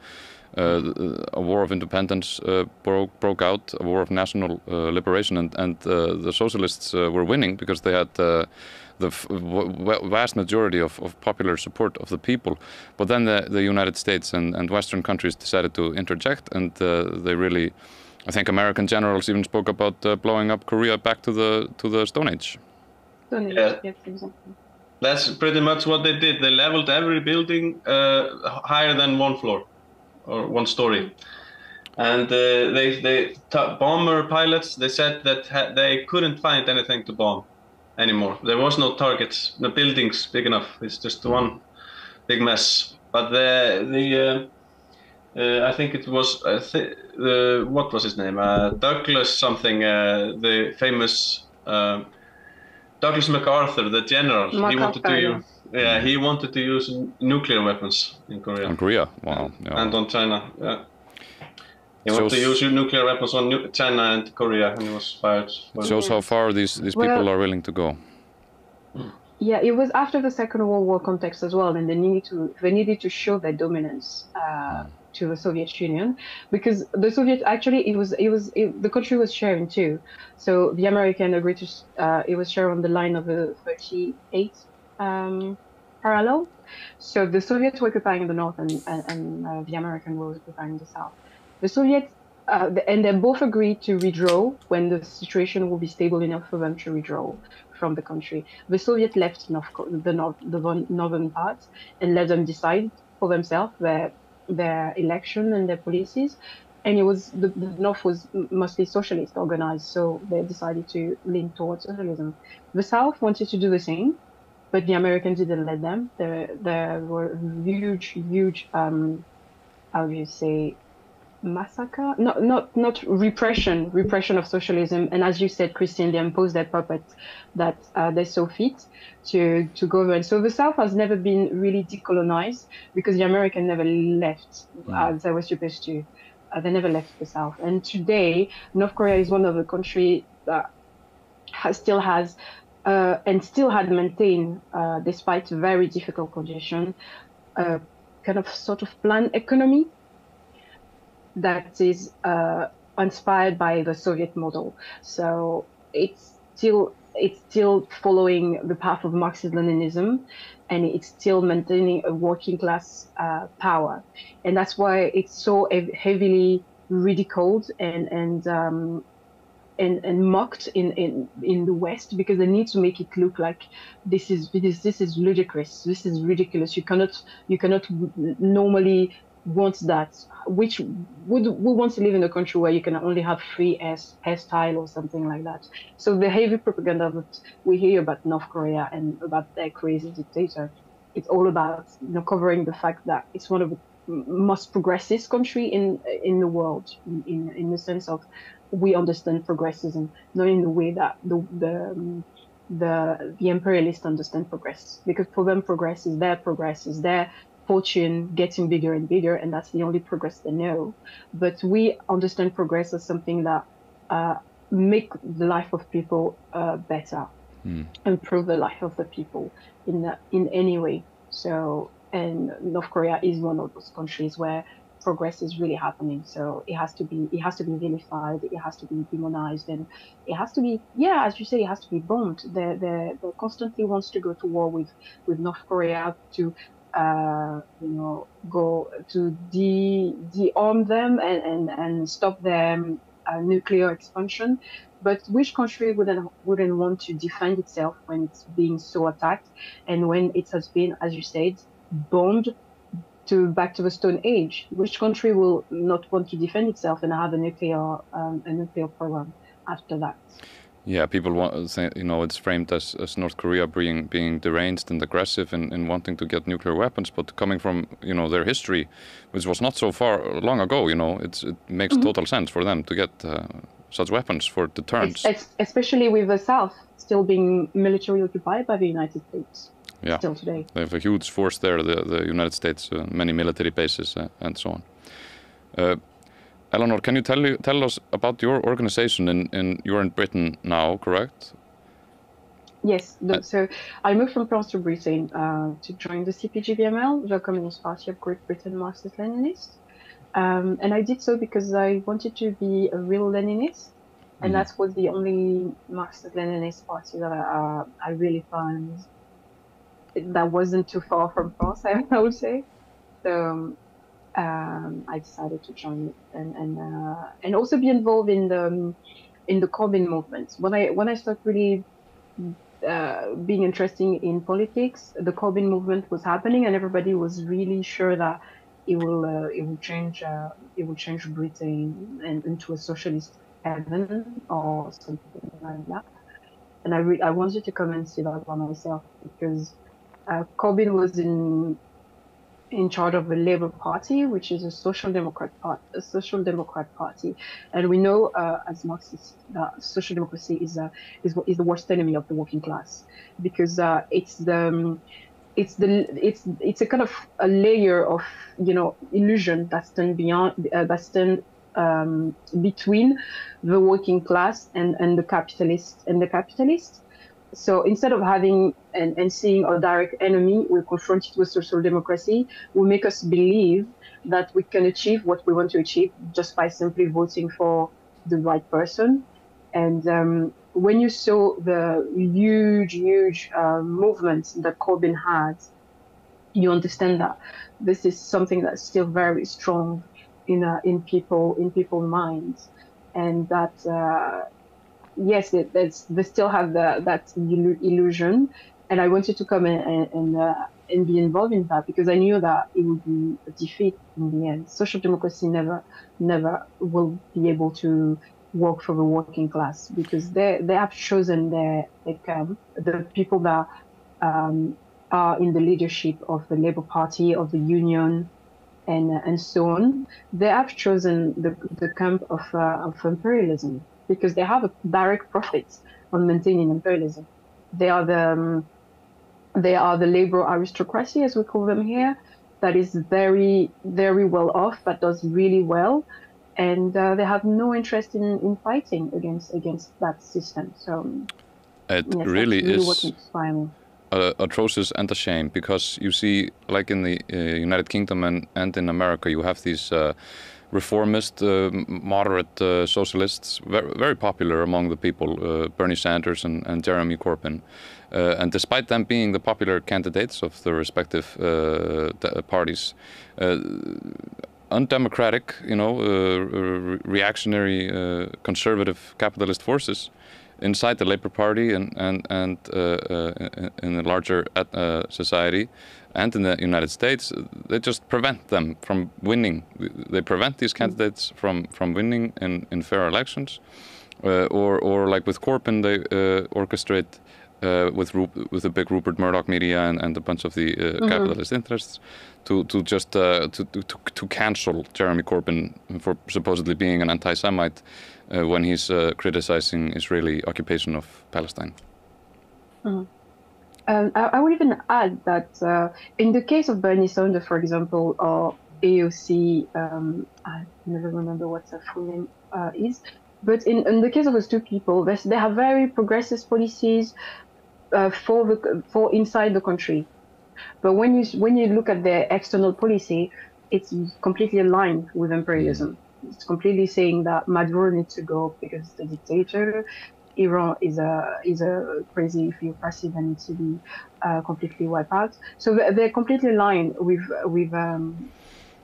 A war of independence broke out, a war of national liberation, and the socialists were winning because they had the vast majority of popular support of the people. But then the United States and Western countries decided to interject, and they really, I think American generals even spoke about blowing up Korea back to the Stone Age. Yes, exactly. That's pretty much what they did. They leveled every building higher than one floor or one story. And bomber pilots, they said that they couldn't find anything to bomb anymore. There was no targets, no buildings big enough. It's just one big mess. But I think it was what was his name? Douglas something. The famous Douglas MacArthur, the general. He wanted to use nuclear weapons in Korea. On Korea, wow. Yeah. And on China. Yeah. He wanted to use nuclear weapons on China and Korea, and he was fired. Shows how far these people are willing to go. Yeah, it was after the Second World War context as well, and they needed to show their dominance to the Soviet Union, because the Soviet actually the country was sharing too. So the American agreed to it was shared on the line of the 38 parallel. So the Soviets were occupying the north, and the American were occupying the south. The Soviets and they both agreed to withdraw when the situation will be stable enough for them to withdraw from the country. The Soviets left the northern part and let them decide for themselves their election and their policies. And it was the North was mostly socialist organized, so they decided to lean towards socialism. The South wanted to do the same, but the Americans didn't let them. There were huge how do you say, massacre? Not repression of socialism. And as you said, Kristinn, they imposed their puppet that they saw fit to govern. So the South has never been really decolonized because the Americans never left as they were supposed to. They never left the South. And today, North Korea is one of the countries that still has and still had maintained, despite very difficult conditions, kind of sort of planned economy that is inspired by the Soviet model. So it's still following the path of Marxist-Leninism, and it's still maintaining a working class power. And that's why it's so heavily ridiculed and mocked in the West, because they need to make it look like this is ludicrous, this is ridiculous. You cannot normally want that. Which would want to live in a country where you can only have free hairstyle or something like that. So the heavy propaganda that we hear about North Korea and about their crazy dictator, it's all about covering the fact that it's one of the most progressive country in the world, in the sense of we understand progressism, not in the way that the imperialists understand progress, because for them progress is their fortune getting bigger and bigger, and that's the only progress they know. But we understand progress as something that make the life of people better, improve the life of the people in any way. So, and North Korea is one of those countries where progress is really happening. So it has to be vilified, it has to be demonized, and it has to be, yeah, as you say, it has to be bombed. They constantly wants to go to war with North Korea to go to de-arm them and stop their nuclear expansion. But which country wouldn't want to defend itself when it's being so attacked, and when it has been, as you said, bombed back to the Stone Age? Which country will not want to defend itself and have a nuclear program after that? Yeah, people want, it's framed as North Korea being deranged and aggressive and wanting to get nuclear weapons, but coming from their history, which was not so far long ago, it makes total sense for them to get such weapons for deterrence. Especially with the South still being militarily occupied by the United States. Yeah, still today. They have a huge force there, the United States, many military bases and so on. Eleanor, can you tell us about your organization? You're in Britain now, correct? Yes. So I moved from France to Britain to join the CPGBML, the Communist Party of Great Britain Marxist-Leninist. And I did so because I wanted to be a real Leninist. And that was the only Marxist-Leninist party that I really found that wasn't too far from France, I would say. So I decided to join it and also be involved in the Corbyn movement. When I started really being interested in politics, the Corbyn movement was happening, and everybody was really sure that it will change Britain into a socialist heaven or something like that. And I wanted to come and see that by myself, because Corbyn was in charge of the Labour Party, which is a social democrat party, and we know as Marxists that social democracy is the worst enemy of the working class, because it's a kind of a layer of illusion that stand between the working class and the capitalist. So instead of having and seeing a direct enemy, we confront it with social democracy. We make us believe that we can achieve what we want to achieve just by simply voting for the right person. And when you saw the huge movement that Corbyn had, you understand that this is something that's still very strong in people's minds, and that. Yes, they still have that illusion, and I wanted to come and be involved in that, because I knew that it would be a defeat in the end. Social democracy never will be able to work for the working class, because they have chosen the people that are in the leadership of the Labour Party, of the Union, and so on. They have chosen the camp of imperialism, because they have a direct profit on maintaining imperialism. They are the labor aristocracy, as we call them here, that is very, very well off, but does really well, and they have no interest in fighting against that system. So it yes, really is what inspires me. Atrocious and a shame, because you see, like in the United Kingdom and in America, you have these reformist, moderate socialists, very popular among the people, Bernie Sanders and Jeremy Corbyn. And despite them being the popular candidates of the respective parties, undemocratic, reactionary, conservative capitalist forces inside the Labour Party and in the larger society and in the United States, they just prevent them from winning. They prevent these candidates from winning in fair elections, or like with Corbyn, they orchestrate with the big Rupert Murdoch media and a bunch of the capitalist interests to cancel Jeremy Corbyn for supposedly being an anti-Semite when he's criticizing Israeli occupation of Palestine. I would even add that in the case of Bernie Sanders, for example, or AOC, I never remember what her full name is, But in the case of those two people, they have very progressive policies for inside the country. But when you look at their external policy, it's completely aligned with imperialism. It's completely saying that Maduro needs to go because the dictator. Iran is a crazy theocracy that needs to be completely wiped out. So they're completely aligned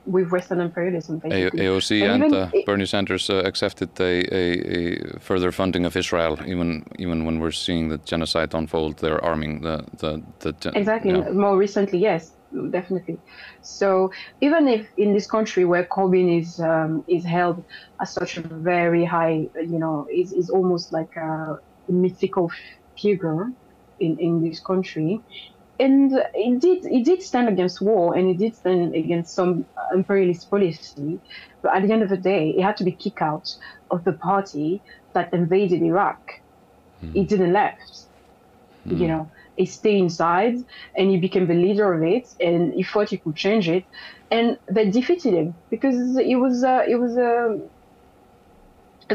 with Western imperialism, basically. AOC and Bernie Sanders accepted a further funding of Israel, even when we're seeing the genocide unfold. They're arming the exactly. You know. More recently, yes, definitely. So even if in this country where Corbyn is held as such a very high, is almost like a mythical figure in this country. And it did stand against war, and it did stand against some imperialist policy. But at the end of the day, it had to be kicked out of the party that invaded Iraq. He didn't left, He stayed inside, and he became the leader of it, and he thought he could change it, and they defeated him because it was a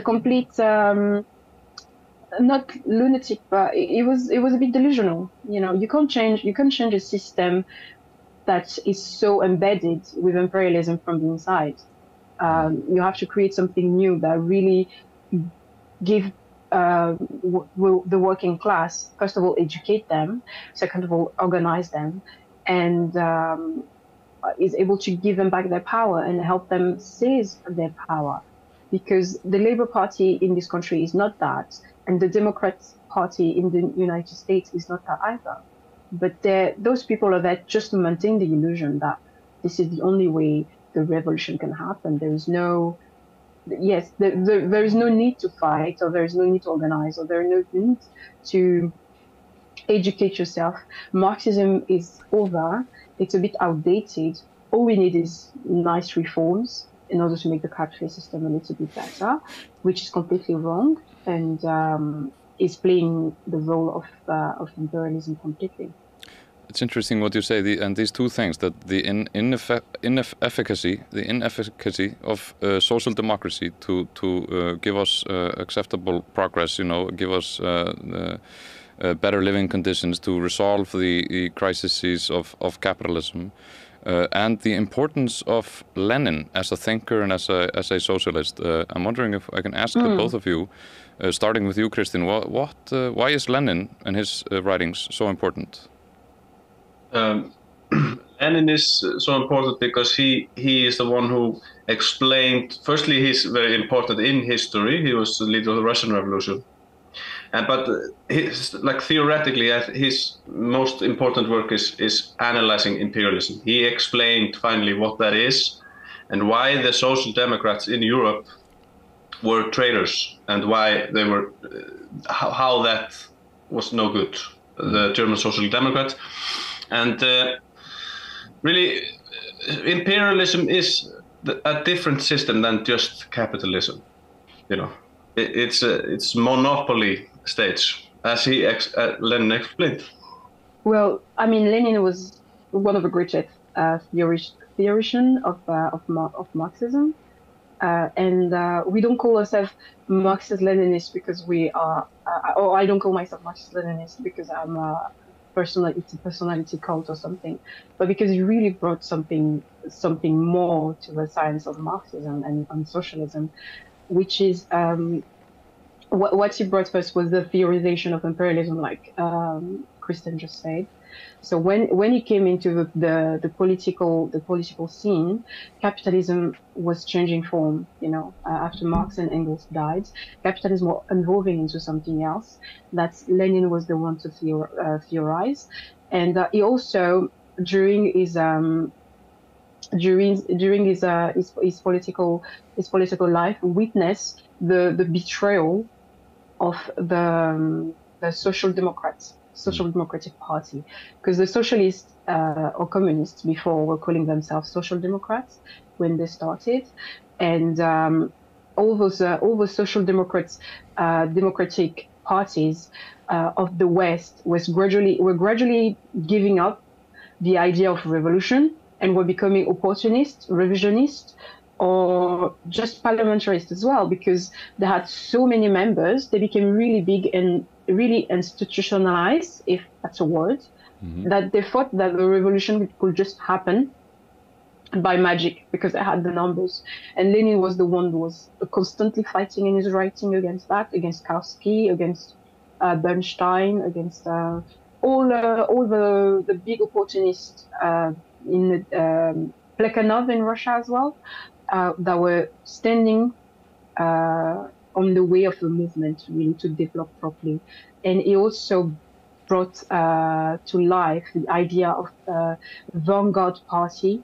complete. Not lunatic, but it was a bit delusional. You can't change a system that is so embedded with imperialism from the inside. You have to create something new that really give the working class, first of all, educate them, second of all, organize them, and is able to give them back their power and help them seize their power. Because the Labour Party in this country is not that. And the Democrat Party in the United States is not that either. But those people are there just to maintain the illusion that this is the only way the revolution can happen. There is no need to fight, or there is no need to organize, or there is no need to educate yourself. Marxism is over. It's a bit outdated. All we need is nice reforms in order to make the capitalist system a little bit better, which is completely wrong. And is playing the role of imperialism completely. It's interesting what you say, and these two things, that the inefficacy of social democracy to give us acceptable progress, give us better living conditions to resolve the crises of capitalism, and the importance of Lenin as a thinker and as a socialist. I'm wondering if I can ask both of you, starting with you, Kristinn, why is Lenin and his writings so important? Lenin is so important because he is the one who explained. Firstly, he's very important in history. He was the leader of the Russian Revolution, but theoretically, his most important work is analyzing imperialism. He explained finally what that is, and why the social democrats in Europe were traitors, and why they were how that was no good. The German social democrats, and really, imperialism is a different system than just capitalism. It's monopoly states, as Lenin explained. Well, I mean, Lenin was one of the greatest theoreticians of Marxism, and we don't call ourselves Marxist-Leninists because we are, or I don't call myself Marxist-Leninist because I'm a personality cult or something, but because he really brought something more to the science of Marxism and socialism, which is what he brought first was the theorization of imperialism, like Kristinn just said. So when he came into the political scene, capitalism was changing form. After Marx and Engels died, capitalism was evolving into something else. That Lenin was the one to theorize, and he also during his political life witnessed the betrayal of the Social Democratic Party, because the socialists or communists before were calling themselves Social Democrats when they started, and all those Social Democratic parties of the West were gradually giving up the idea of revolution and were becoming opportunist, revisionist, or just parliamentarists as well, because they had so many members. They became really big and really institutionalized, if that's a word, that they thought that the revolution could just happen by magic because they had the numbers. And Lenin was the one who was constantly fighting in his writing against that, against Kautsky, against Bernstein, against all the big opportunists in Plekhanov in Russia as well, that were standing on the way of the movement really to develop properly. And he also brought to life the idea of vanguard party,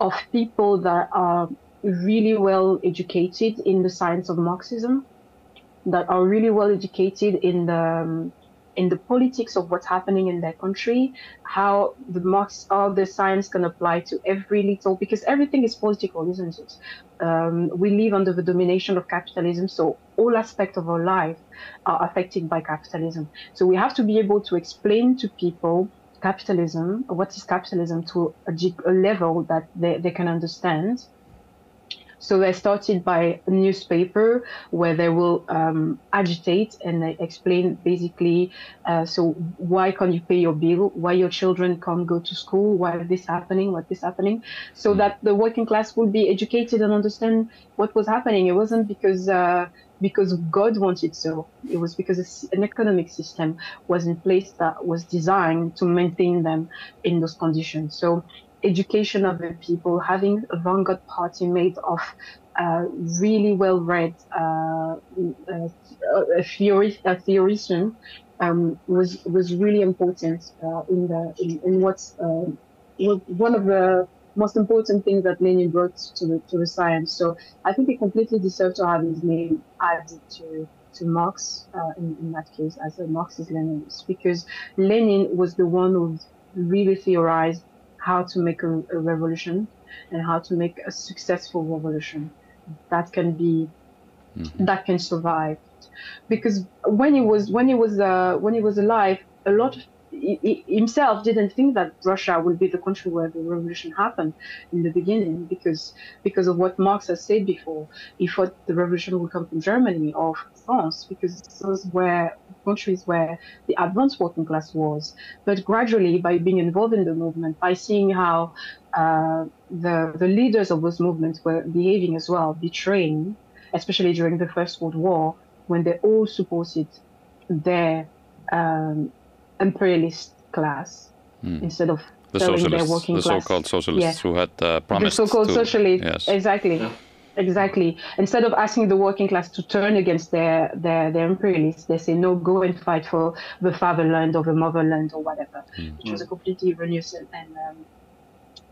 of people that are really well educated in the science of Marxism, that are really well educated in the politics of what's happening in their country, how the science can apply to every little, because everything is political, isn't it? We live under the domination of capitalism, so all aspects of our life are affected by capitalism. So we have to be able to explain to people capitalism, what is capitalism, to a level that they can understand. So they started by a newspaper where they will agitate and they explain basically, so why can't you pay your bill? Why your children can't go to school? Why is this happening? What is happening? So that the working class would be educated and understand what was happening. It wasn't because God wanted so. It was because an economic system was in place that was designed to maintain them in those conditions. So education of the people, having a vanguard party made of really well-read theorician was really important in what's one of the most important things that Lenin brought to the science. So I think he completely deserved to have his name added to Marx in that case as a Marxist-Leninist, because Lenin was the one who really theorized how to make a revolution and how to make a successful revolution that can be that can survive. Because when he was alive, a lot of he himself didn't think that Russia would be the country where the revolution happened in the beginning, because of what Marx has said before. He thought the revolution would come from Germany or from France, because those were countries where the advanced working class was. But gradually, by being involved in the movement, by seeing how the leaders of those movements were behaving as well, betraying, especially during the First World War, when they all supported their imperialist class instead of the socialists, the so-called socialists who had promised the so-called socialists, yes. Exactly. Instead of asking the working class to turn against their imperialists, they say, no, go and fight for the fatherland or the motherland or whatever, which was a completely erroneous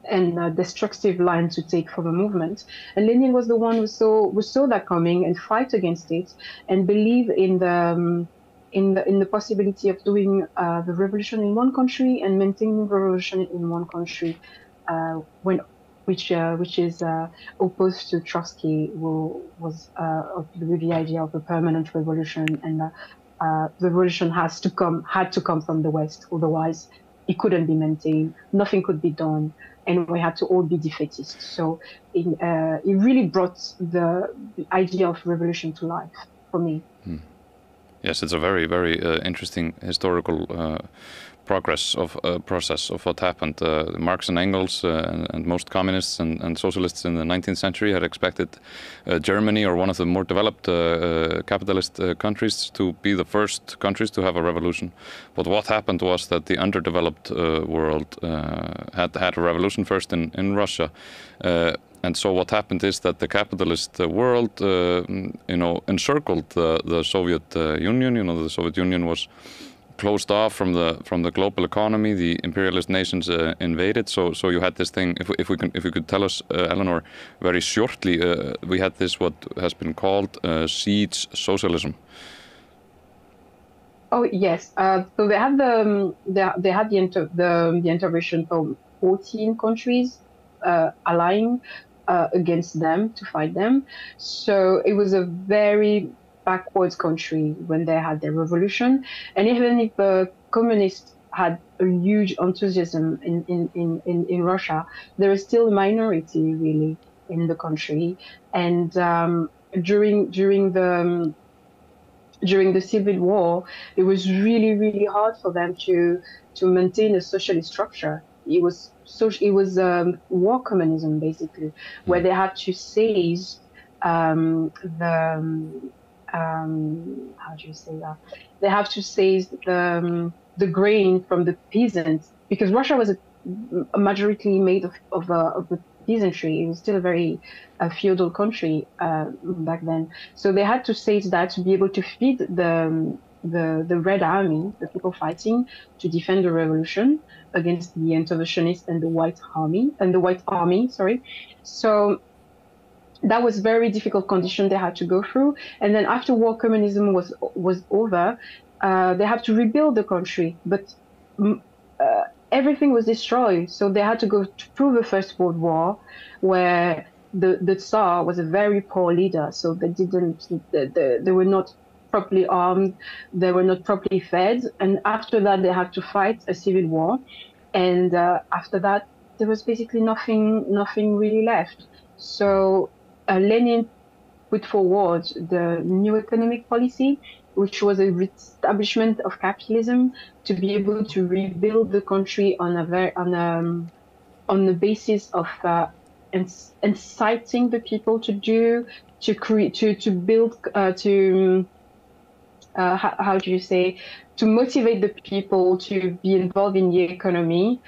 and destructive line to take for the movement. And Lenin was the one who saw that coming and fight against it and believe in the possibility of doing the revolution in one country and maintaining the revolution in one country, which is opposed to Trotsky, who was with the idea of a permanent revolution, and the revolution had to come from the West, otherwise it couldn't be maintained, nothing could be done, and we had to all be defeatist. So it really brought the idea of revolution to life for me. Yes, it's a very, very interesting historical process of what happened. Marx and Engels and most communists and socialists in the 19th century had expected Germany, or one of the more developed capitalist countries, to be the first countries to have a revolution. But what happened was that the underdeveloped world had a revolution first in Russia. And so what happened is that the capitalist world, encircled the Soviet Union. The Soviet Union was closed off from the global economy. The imperialist nations invaded. So you had this thing. If we could tell us, Eleanor, very shortly, we had this what has been called siege socialism. Oh yes. So they had the intervention from 14 countries allying against them to fight them. So it was a very backwards country when they had their revolution. And even if the communists had a huge enthusiasm in Russia, there is still a minority really in the country. And during the Civil War, it was really, really hard for them to maintain a socialist structure. It was war communism, basically, where they had to seize how do you say that? They have to seize the grain from the peasants, because Russia was a majority made of the peasantry. It was still a very feudal country back then. So they had to seize that to be able to feed the Red Army, the people fighting to defend the revolution against the interventionists and the White Army. So that was very difficult condition they had to go through. And then after war communism was over, they had to rebuild the country, but everything was destroyed. So they had to go through the First World War, where the Tsar was a very poor leader. So they were not properly armed, they were not properly fed. And after that, they had to fight a civil war. And after that, there was basically nothing really left. So Lenin put forward the new economic policy, which was a reestablishment of capitalism to be able to rebuild the country on the basis of inciting the people to motivate the people to be involved in the economy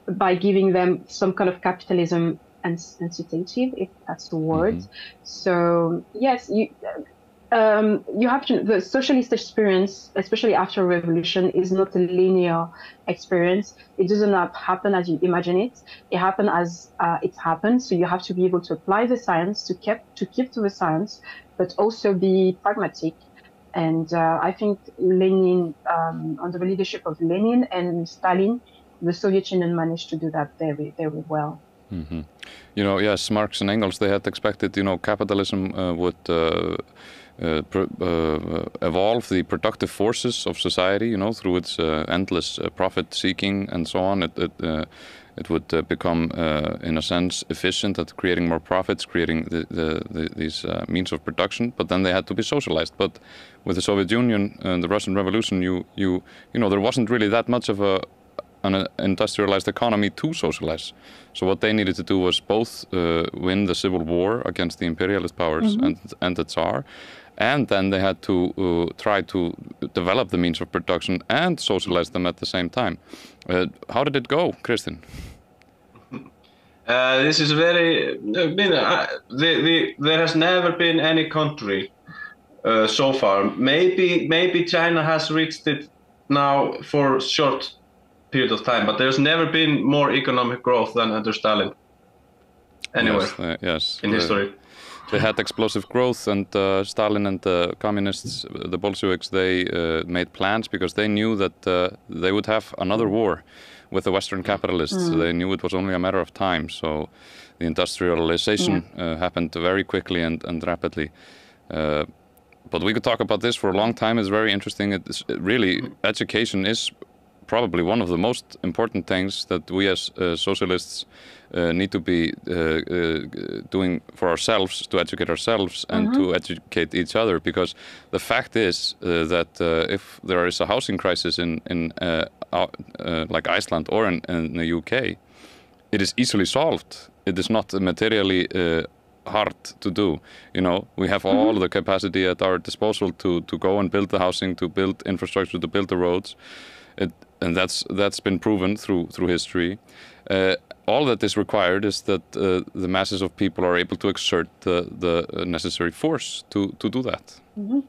by giving them some kind of capitalism incitative, if that's the word. Mm-hmm. So yes, you have to. The socialist experience, especially after a revolution, is not a linear experience. It doesn't happen as you imagine it. It happens as it happens. So you have to be able to apply the science, to keep to the science, but also be pragmatic. And I think Lenin, under the leadership of Lenin and Stalin, the Soviet Union managed to do that very, very well. Mm-hmm. Yes, Marx and Engels, they had expected, capitalism would evolve the productive forces of society, through its endless profit seeking and so on. It would become, in a sense, efficient at creating more profits, creating these means of production. But then they had to be socialized. But with the Soviet Union and the Russian Revolution, there wasn't really that much of an industrialized economy to socialize. So what they needed to do was both win the civil war against the imperialist powers mm-hmm. and the Tsar, and then they had to try to develop the means of production and socialize them at the same time. How did it go, Kristinn? This is very... there has never been any country so far. Maybe China has reached it now for short period of time, but there's never been more economic growth than under Stalin. Anyway, yes, in history. They had explosive growth, and Stalin and the communists, the Bolsheviks, they made plans because they knew that they would have another war with the Western capitalists. Mm. They knew it was only a matter of time. So the industrialization happened very quickly and rapidly. But we could talk about this for a long time. It's very interesting. Really, education is probably one of the most important things that we as socialists need to be doing for ourselves, to educate ourselves and to educate each other. Because the fact is that if there is a housing crisis in like Iceland or in the UK, it is easily solved. It is not materially hard to do. We have all the capacity at our disposal to go and build the housing, to build infrastructure, to build the roads. And that's been proven through history. All that is required is that the masses of people are able to exert the necessary force to do that. Mm-hmm.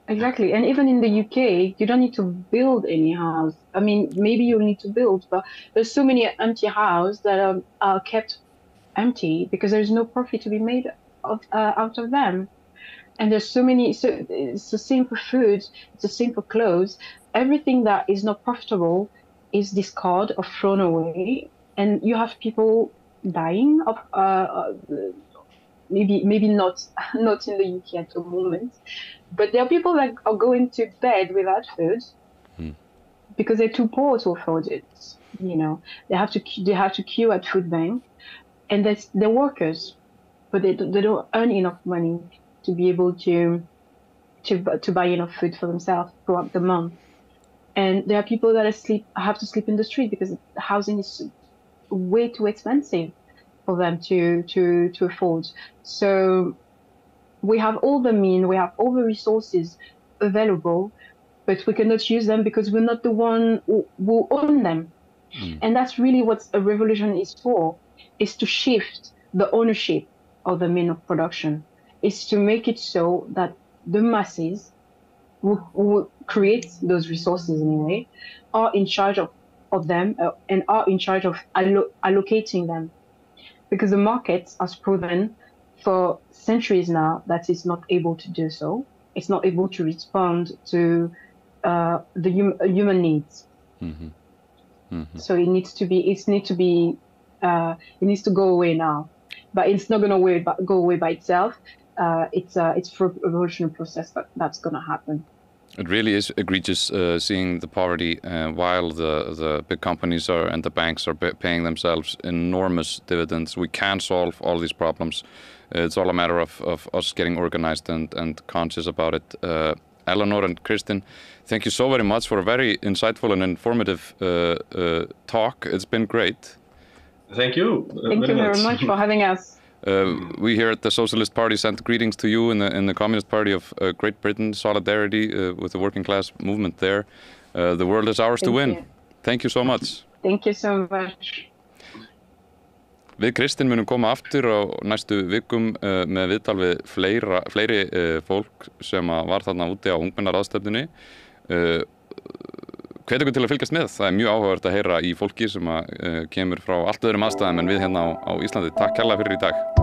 Exactly, and even in the UK, you don't need to build any house. I mean, maybe you need to build, but there's so many empty houses that are kept empty because there's no profit to be made out of them. And there's so many, so it's the same for food, it's the same for clothes. Everything that is not profitable is discarded or thrown away, and you have people dying of maybe not in the UK at the moment, but there are people that are going to bed without food because they're too poor to afford it. They have to queue at food bank, and they're workers, but they don't earn enough money to be able to buy enough food for themselves throughout the month. And there are people that have to sleep in the street because housing is way too expensive for them to afford. So we have all the means, we have all the resources available, but we cannot use them because we're not the one who own them. And that's really what a revolution is for, is to shift the ownership of the means of production, is to make it so that the masses who create those resources anyway are in charge of them and are in charge of allocating them. Because the market has proven for centuries now that it's not able to do so. It's not able to respond to the human needs. So it needs to go away now. But it's not going to go away by itself. It's for a revolutionary process that's going to happen. It really is egregious seeing the poverty while the big companies and the banks are paying themselves enormous dividends. We can solve all these problems. It's all a matter of us getting organized and conscious about it. Eleanor and Kristinn, thank you so very much for a very insightful and informative talk. It's been great. Thank you. Thank you very much for having us. We here at the Socialist Party send greetings to you in the Communist Party of Great Britain. Solidarity with the working class movement there. The world is ours to win. Thank you so much. Thank you so much. Við Kristinn munum koma aftur á næstu vikum með viðtal við fleiri fólk sem var þarna úti á ungmennaráðstefnunni. Hvet ykkur til að fylgjast með. Það er mjög áhugavert að heyra í fólki sem kemur frá allt öðrum aðstæðum en við hérna á Íslandi. Takk kærlega fyrir í dag.